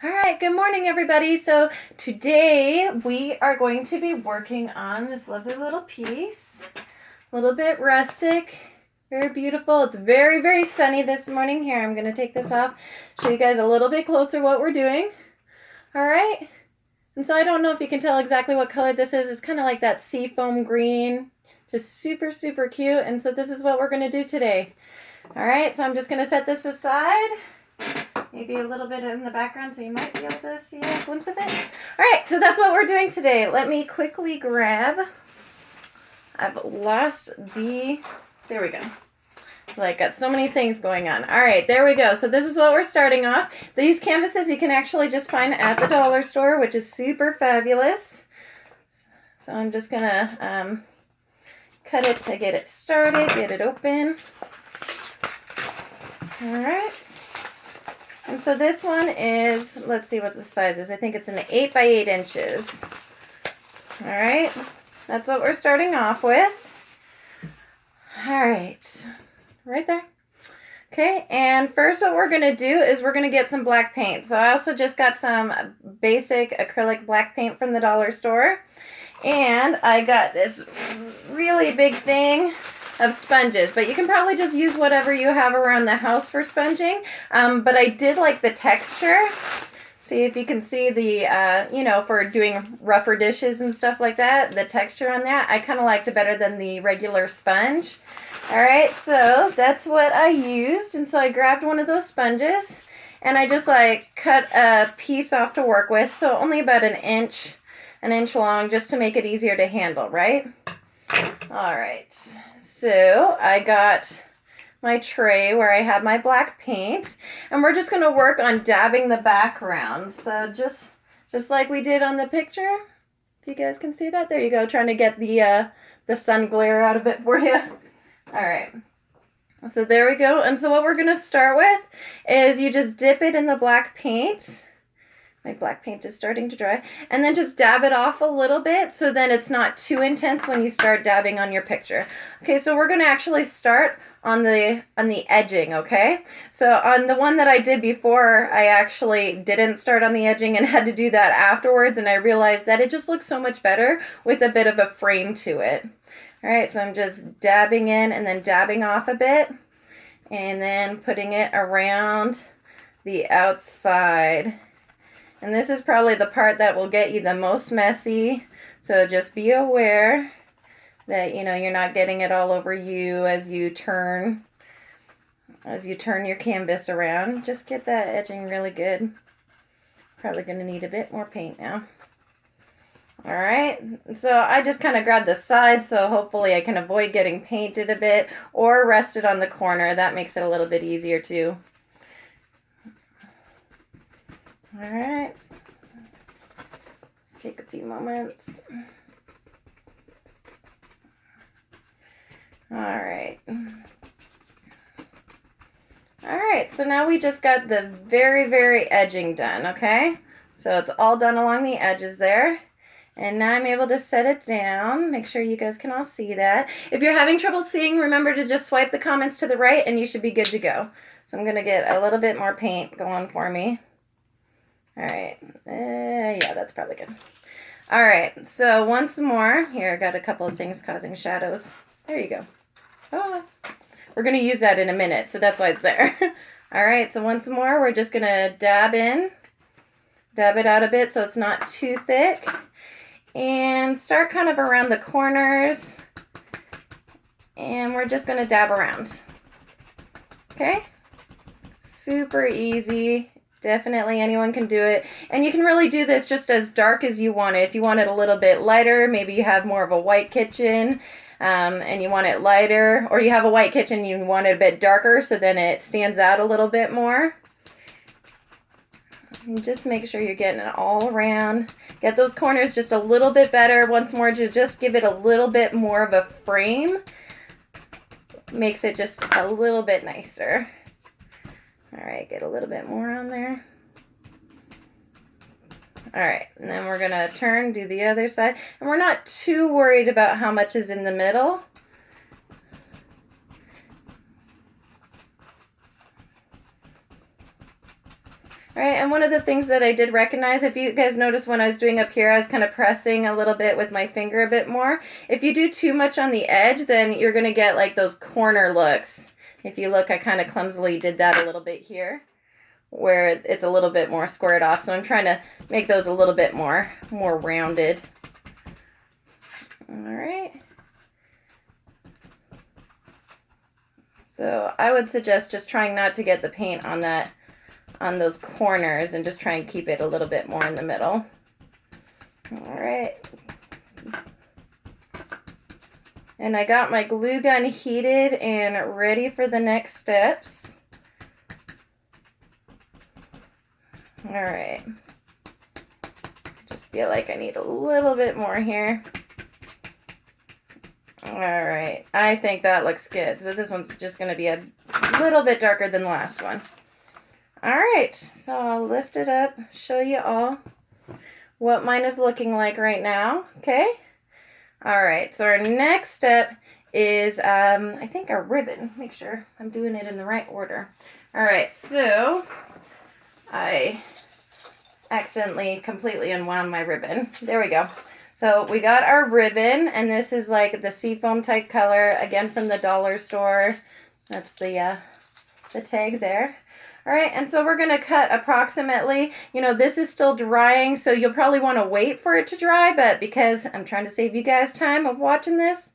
All right, good morning, everybody. So today we are going to be working on this lovely little piece. A little bit rustic, very beautiful. It's very, very sunny this morning. Here, I'm going to take this off, show you guys a little bit closer what we're doing. All right. And so I don't know if you can tell exactly what color this is. It's kind of like that seafoam green, just super, super cute. And so this is what we're going to do today. All right, so I'm just going to set this aside. Maybe a little bit in the background so you might be able to see a glimpse of it. All right, so that's what we're doing today. Let me quickly grab, I've lost the, there we go. So I got so many things going on. All right, there we go. So this is what we're starting off. These canvases you can actually just find at the dollar store, which is super fabulous. So I'm just gonna cut it to get it started, get it open. All right. And so this one is, let's see what the size is. I think it's an 8 by 8 inches. All right, that's what we're starting off with. All right, right there. Okay, and first what we're gonna do is we're gonna get some black paint. So I also just got some basic acrylic black paint from the dollar store. And I got this really big thing of sponges, but you can probably just use whatever you have around the house for sponging. But I did like the texture. See if you can see the, for doing rougher dishes and stuff like that, the texture on that, I kind of liked it better than the regular sponge. All right, so that's what I used. And so I grabbed one of those sponges and I just like cut a piece off to work with. So only about an inch long, just to make it easier to handle, right? All right. So I got my tray where I have my black paint, and we're just going to work on dabbing the background. So just like we did on the picture, if you guys can see that, there you go, trying to get the sun glare out of it for you. All right. So there we go. And so what we're going to start with is you just dip it in the black paint. My black paint is starting to dry. And then just dab it off a little bit so then it's not too intense when you start dabbing on your picture. Okay, so we're going to actually start on the edging, okay? So on the one that I did before, I actually didn't start on the edging and had to do that afterwards, and I realized that it just looks so much better with a bit of a frame to it. All right, so I'm just dabbing in and then dabbing off a bit and then putting it around the outside. And this is probably the part that will get you the most messy. So just be aware that, you're not getting it all over you as you turn your canvas around. Just get that edging really good. Probably going to need a bit more paint now. All right. So I just kind of grabbed the side, so hopefully I can avoid getting painted a bit, or rest it on the corner. That makes it a little bit easier too. All right, let's take a few moments. All right, so now we just got the very, very edging done, okay? So it's all done along the edges there. And now I'm able to set it down. Make sure you guys can all see that. If you're having trouble seeing, remember to just swipe the comments to the right and you should be good to go. So I'm going to get a little bit more paint going for me. All right, yeah, that's probably good. All right, so once more, here I got a couple of things causing shadows. There you go. Oh, we're gonna use that in a minute, so that's why it's there. All right, so once more, we're just gonna dab it out a bit so it's not too thick, and start kind of around the corners, and we're just gonna dab around. Okay, super easy. Definitely anyone can do it. And you can really do this just as dark as you want it. If you want it a little bit lighter, maybe you have more of a white kitchen and you want it lighter, or you have a white kitchen and you want it a bit darker so then it stands out a little bit more. And just make sure you're getting it all around. Get those corners just a little bit better. Once more, to just give it a little bit more of a frame. Makes it just a little bit nicer. All right, get a little bit more on there. All right, and then we're gonna turn, do the other side. And we're not too worried about how much is in the middle. All right, and one of the things that I did recognize, if you guys notice when I was doing up here, I was kind of pressing a little bit with my finger a bit more. If you do too much on the edge, then you're going to get like those corner looks. If you look, I kind of clumsily did that a little bit here, where it's a little bit more squared off. So I'm trying to make those a little bit more rounded. All right. So I would suggest just trying not to get the paint on those corners and just try and keep it a little bit more in the middle. All right. And I got my glue gun heated and ready for the next steps. All right. Just feel like I need a little bit more here. All right, I think that looks good. So this one's just going to be a little bit darker than the last one. All right, so I'll lift it up, show you all what mine is looking like right now, okay? All right, so our next step is, I think our ribbon. Make sure I'm doing it in the right order. All right, so I accidentally completely unwound my ribbon. There we go. So we got our ribbon, and this is like the seafoam type color, again from the dollar store. That's the tag there. All right, and so we're gonna cut approximately, you know, this is still drying, so you'll probably wanna wait for it to dry, but because I'm trying to save you guys time of watching this,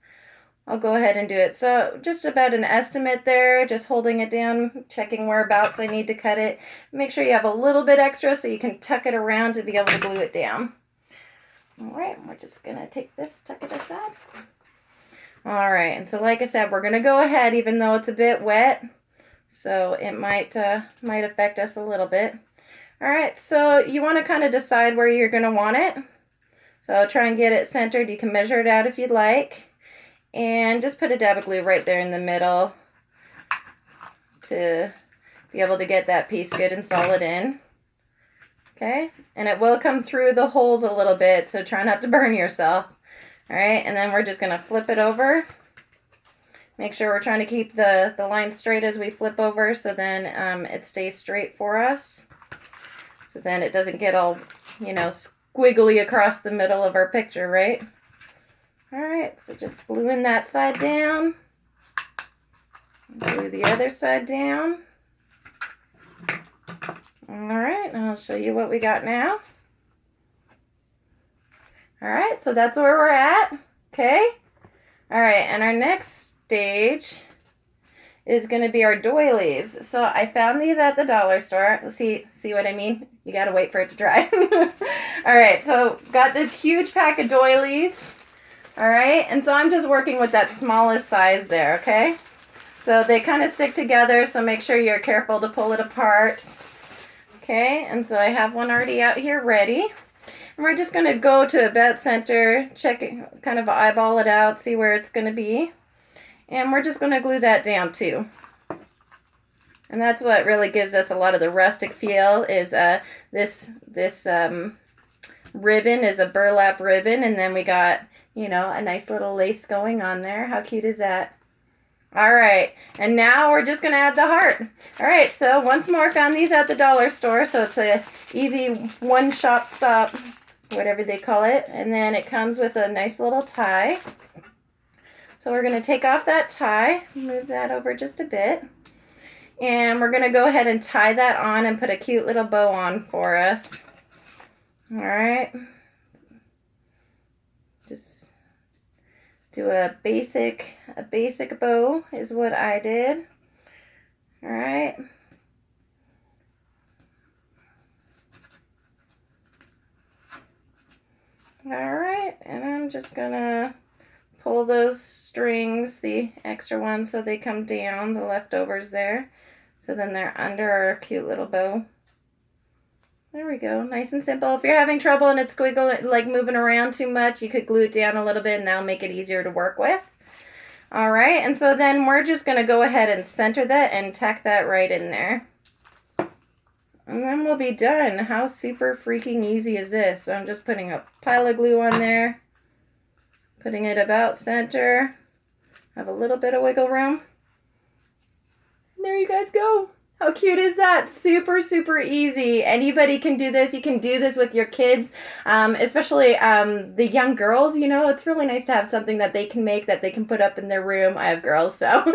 I'll go ahead and do it. So just about an estimate there, just holding it down, checking whereabouts I need to cut it. Make sure you have a little bit extra so you can tuck it around to be able to glue it down. All right, we're just gonna take this, tuck it aside. All right, and so like I said, we're gonna go ahead, even though it's a bit wet, so it might affect us a little bit. All right, so you wanna kind of decide where you're gonna want it. So try and get it centered. You can measure it out if you'd like. And just put a dab of glue right there in the middle to be able to get that piece good and solid in. Okay, and it will come through the holes a little bit, so try not to burn yourself. All right, and then we're just gonna flip it over. Make sure we're trying to keep the line straight as we flip over, so then it stays straight for us. So then it doesn't get all, you know, squiggly across the middle of our picture, right? All right, so just gluing that side down. Glue the other side down. All right, I'll show you what we got now. All right, so that's where we're at, okay? All right, and our next stage is gonna be our doilies. So I found these at the dollar store. See what I mean? You gotta wait for it to dry. All right, so got this huge pack of doilies. All right, and so I'm just working with that smallest size there, okay? So they kind of stick together, so make sure you're careful to pull it apart. Okay, and so I have one already out here ready. And we're just gonna go to about center, check it, kind of eyeball it out, see where it's gonna be. And we're just gonna glue that down too. And that's what really gives us a lot of the rustic feel is this ribbon is a burlap ribbon, and then we got, you know, a nice little lace going on there. How cute is that? All right, and now we're just gonna add the heart. All right, so once more, found these at the dollar store, so it's a easy one shop stop, whatever they call it, and then it comes with a nice little tie. So we're gonna take off that tie, move that over just a bit, and we're gonna go ahead and tie that on and put a cute little bow on for us. All right, just do a basic bow is what I did. All right. All right, and I'm just gonna pull those strings, the extra ones, so they come down, the leftovers there. So then they're under our cute little bow. There we go, nice and simple. If you're having trouble and it's squiggling, like moving around too much, you could glue it down a little bit and that'll make it easier to work with. All right, and so then we're just gonna go ahead and center that and tack that right in there. And then we'll be done. How super freaking easy is this? So I'm just putting a pile of glue on there, putting it about center, have a little bit of wiggle room. And there you guys go. How cute is that? Super, super easy. Anybody can do this. You can do this with your kids, especially the young girls. You know, it's really nice to have something that they can make that they can put up in their room. I have girls, so.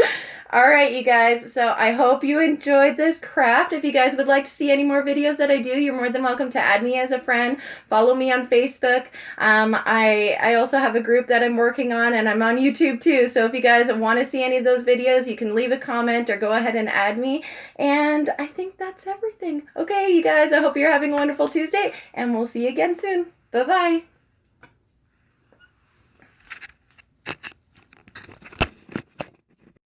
All right, you guys. So I hope you enjoyed this craft. If you guys would like to see any more videos that I do, you're more than welcome to add me as a friend. Follow me on Facebook. I also have a group that I'm working on, and I'm on YouTube too. So if you guys want to see any of those videos, you can leave a comment or go ahead and add me. And I think that's everything. Okay, you guys, I hope you're having a wonderful Tuesday, and we'll see you again soon. Bye-bye.